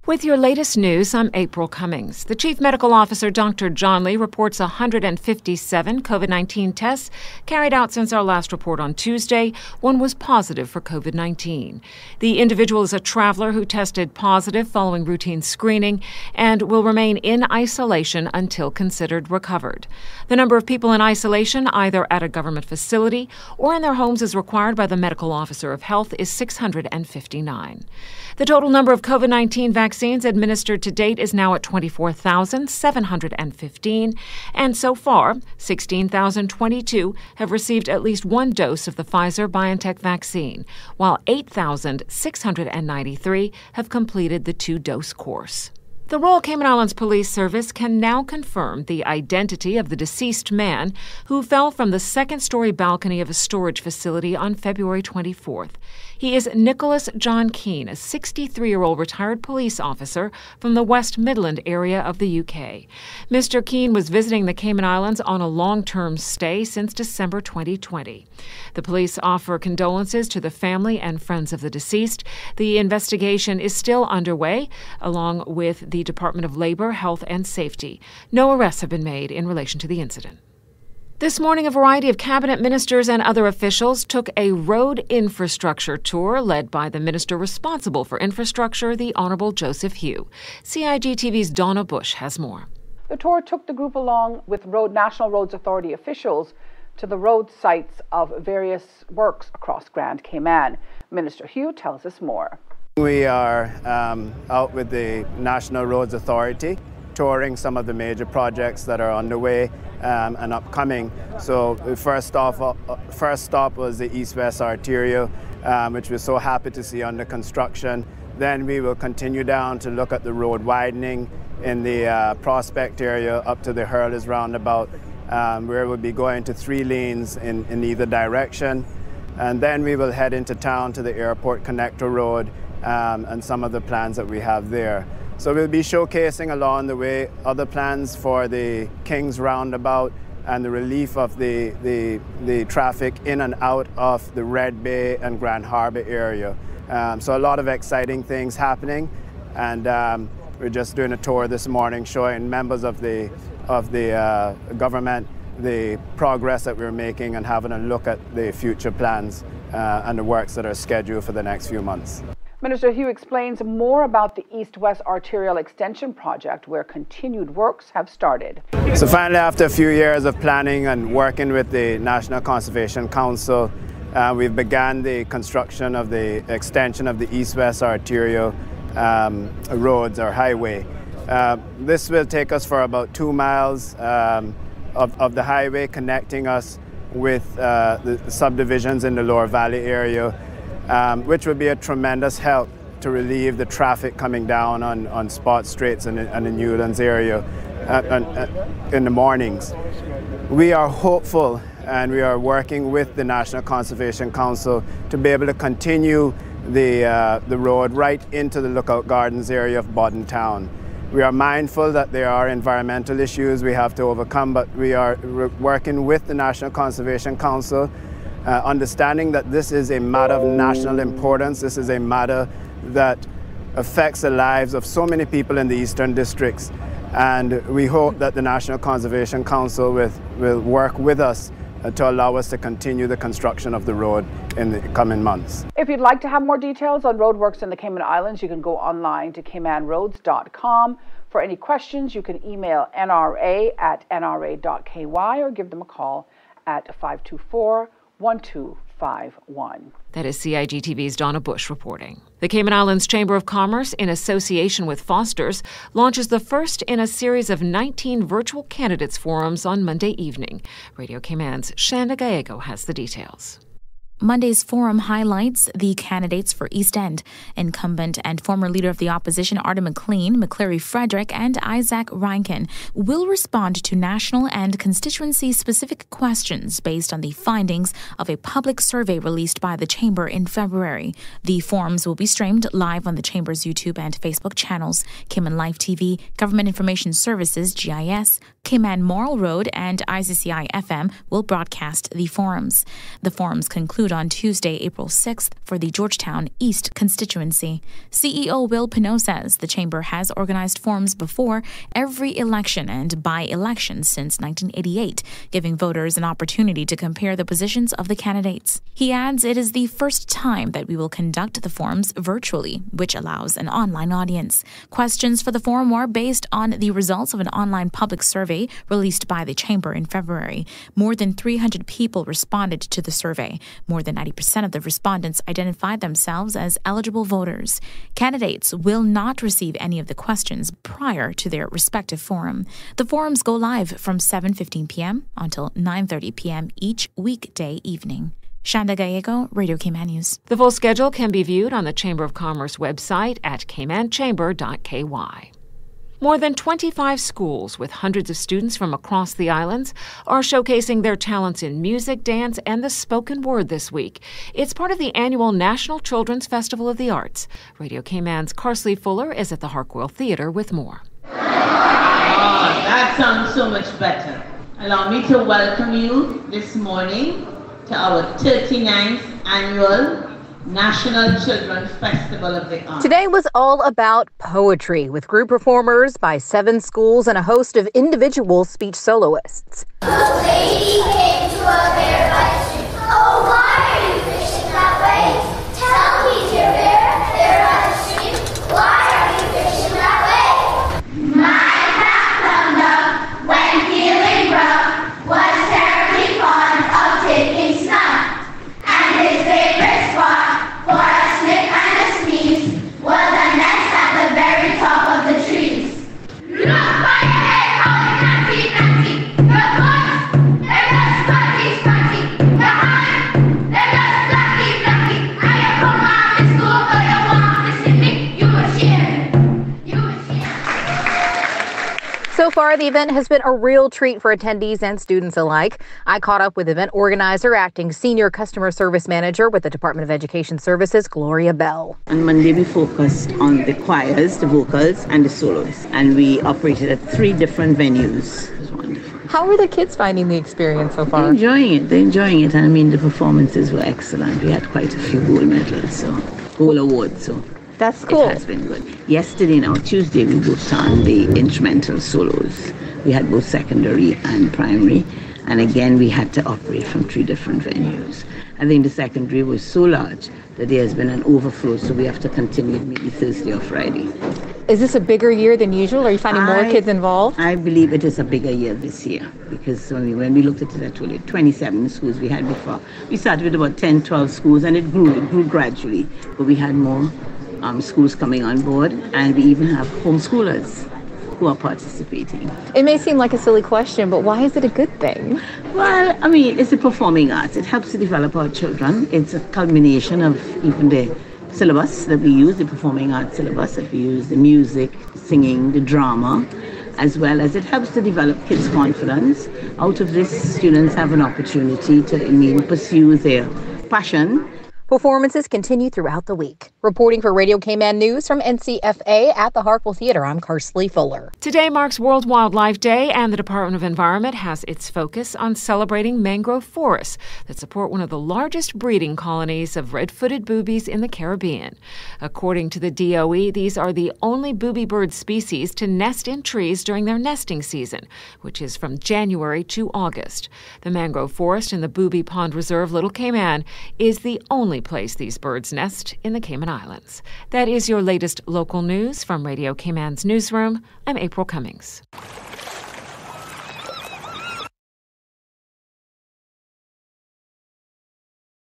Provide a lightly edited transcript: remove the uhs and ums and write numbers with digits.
With your latest news, I'm April Cummings. The Chief Medical Officer, Dr. John Lee, reports 157 COVID-19 tests carried out since our last report on Tuesday. One was positive for COVID-19. The individual is a traveler who tested positive following routine screening and will remain in isolation until considered recovered. The number of people in isolation, either at a government facility or in their homes as required by the Medical Officer of Health, is 659. The total number of COVID-19 vaccines administered to date is now at 24,715, and so far, 16,022 have received at least one dose of the Pfizer-BioNTech vaccine, while 8,693 have completed the two-dose course. The Royal Cayman Islands Police Service can now confirm the identity of the deceased man who fell from the second-story balcony of a storage facility on February 24th. He is Nicholas John Keane, a 63-year-old retired police officer from the West Midland area of the UK. Mr. Keane was visiting the Cayman Islands on a long-term stay since December 2020. The police offer condolences to the family and friends of the deceased. The investigation is still underway, along with the Department of Labor, Health and Safety. No arrests have been made in relation to the incident. This morning, a variety of cabinet ministers and other officials took a road infrastructure tour led by the minister responsible for infrastructure, the Honourable Joseph Hew. CIG-TV's Donna Bush has more. The tour took the group along with National Roads Authority officials to the road sites of various works across Grand Cayman. Minister Hew tells us more. We are out with the National Roads Authority, touring some of the major projects that are underway and upcoming. So the first stop was the East-West Arterial, which we're so happy to see under construction. Then we will continue down to look at the road widening in the Prospect area up to the Hurlers roundabout, where we'll be going to 3 lanes in either direction. And then we will head into town to the Airport Connector Road and some of the plans that we have there. So we'll be showcasing along the way other plans for the Kings roundabout and the relief of the traffic in and out of the Red Bay and Grand Harbour area. So a lot of exciting things happening, and we're just doing a tour this morning showing members of the government the progress that we're making and having a look at the future plans and the works that are scheduled for the next few months. Minister Hew explains more about the East-West Arterial Extension project, where continued works have started. So finally, after a few years of planning and working with the National Conservation Council, we've begun the construction of the extension of the East-West Arterial roads or highway. This will take us for about 2 miles of the highway, connecting us with the subdivisions in the Lower Valley area, which would be a tremendous help to relieve the traffic coming down on Spot Straits and the Newlands area in the mornings. We are hopeful, and we are working with the National Conservation Council to be able to continue the road right into the Lookout Gardens area of Bodden Town. We are mindful that there are environmental issues we have to overcome, but we are working with the National Conservation Council, understanding that this is a matter of national importance. This is a matter that affects the lives of so many people in the eastern districts, and we hope that the National Conservation Council will work with us to allow us to continue the construction of the road in the coming months. If you'd like to have more details on roadworks in the Cayman Islands, you can go online to caymanroads.com. For any questions, you can email nra@nra.ky or give them a call at 524-1251. That is CIG-TV's Donna Bush reporting. The Cayman Islands Chamber of Commerce, in association with Foster's, launches the first in a series of 19 virtual candidates forums on Monday evening. Radio Cayman's Shanda Gallego has the details. Monday's forum highlights the candidates for East End. Incumbent and former leader of the opposition Arden McLean, McCleary Frederick, and Isaac Reinken will respond to national and constituency-specific questions based on the findings of a public survey released by the Chamber in February. The forums will be streamed live on the Chamber's YouTube and Facebook channels. Cayman Live TV, Government Information Services, GIS, Cayman Moral Road, and ICCI FM will broadcast the forums. The forums conclude conclude on Tuesday, April 6th for the Georgetown East constituency. CEO Will Pinot says the chamber has organized forums before every election and by-election since 1988, giving voters an opportunity to compare the positions of the candidates. He adds it is the first time that we will conduct the forums virtually, which allows an online audience. Questions for the forum are based on the results of an online public survey released by the chamber in February. More than 300 people responded to the survey. More than 90% of the respondents identified themselves as eligible voters. Candidates will not receive any of the questions prior to their respective forum. The forums go live from 7:15 p.m. until 9:30 p.m. each weekday evening. Shanda Gallego, Radio Cayman News. The full schedule can be viewed on the Chamber of Commerce website at caymanchamber.ky. More than 25 schools with hundreds of students from across the islands are showcasing their talents in music, dance, and the spoken word this week. It's part of the annual National Children's Festival of the Arts. Radio Cayman's Carsley Fuller is at the Hartwell Theatre with more. Oh, that sounds so much better. Allow me to welcome you this morning to our 39th annual National Children's Festival of the Arts. Today was all about poetry, with group performers by 7 schools and a host of individual speech soloists. A lady came to a bear by the stream. Oh, why are you fishing that way? Tell me, dear bear, there by the stream, why are you fishing that way? My cat plumbed up when feeling rough, was terribly fond of taking snuff, and his favorite spot for a sniff and a sneeze was a nest at the very top of the trees. Look by your head, calling Nancy, Nancy. The boys, they're just scratchy, scratchy. The hind, they're just lucky, lucky. I have come out to school, but you want to see me. You were cheering. You were cheering. So far, the event has been a real treat for attendees and students alike. I caught up with event organizer, acting senior customer service manager with the Department of Education Services, Gloria Bell. On Monday, we focused on the choirs, the vocals, and the solos. And we operated at 3 different venues. It was wonderful. How are the kids finding the experience so far? They're enjoying it. They're enjoying it. And I mean, the performances were excellent. We had quite a few gold medals, gold awards. So that's cool. It has been good. Yesterday, now Tuesday, we worked on the instrumental solos. We had both secondary and primary. And again, we had to operate from 3 different venues. I think the secondary was so large that there has been an overflow, so we have to continue maybe Thursday or Friday. Is this a bigger year than usual? Are you finding more kids involved? I believe it is a bigger year this year, because when we looked at it, I told you, 27 schools we had before. We started with about 10, 12 schools, and it grew gradually. But we had more schools coming on board, and we even have homeschoolers who are participating. It may seem like a silly question, but why is it a good thing? Well, I mean, it's the performing arts. It helps to develop our children. It's a culmination of even the syllabus that we use, the performing arts syllabus that we use, the music, singing, the drama, as well as it helps to develop kids' confidence. Out of this, students have an opportunity to pursue their passion. Performances continue throughout the week. Reporting for Radio Cayman News from NCFA at the Hartwell Theatre, I'm Carsley Fuller. Today marks World Wildlife Day, and the Department of Environment has its focus on celebrating mangrove forests that support one of the largest breeding colonies of red-footed boobies in the Caribbean. According to the DOE, these are the only booby bird species to nest in trees during their nesting season, which is from January to August. The mangrove forest in the Booby Pond Reserve, Little Cayman, is the only place these birds nest in the Cayman Islands. That is your latest local news from Radio Cayman's newsroom. I'm April Cummings.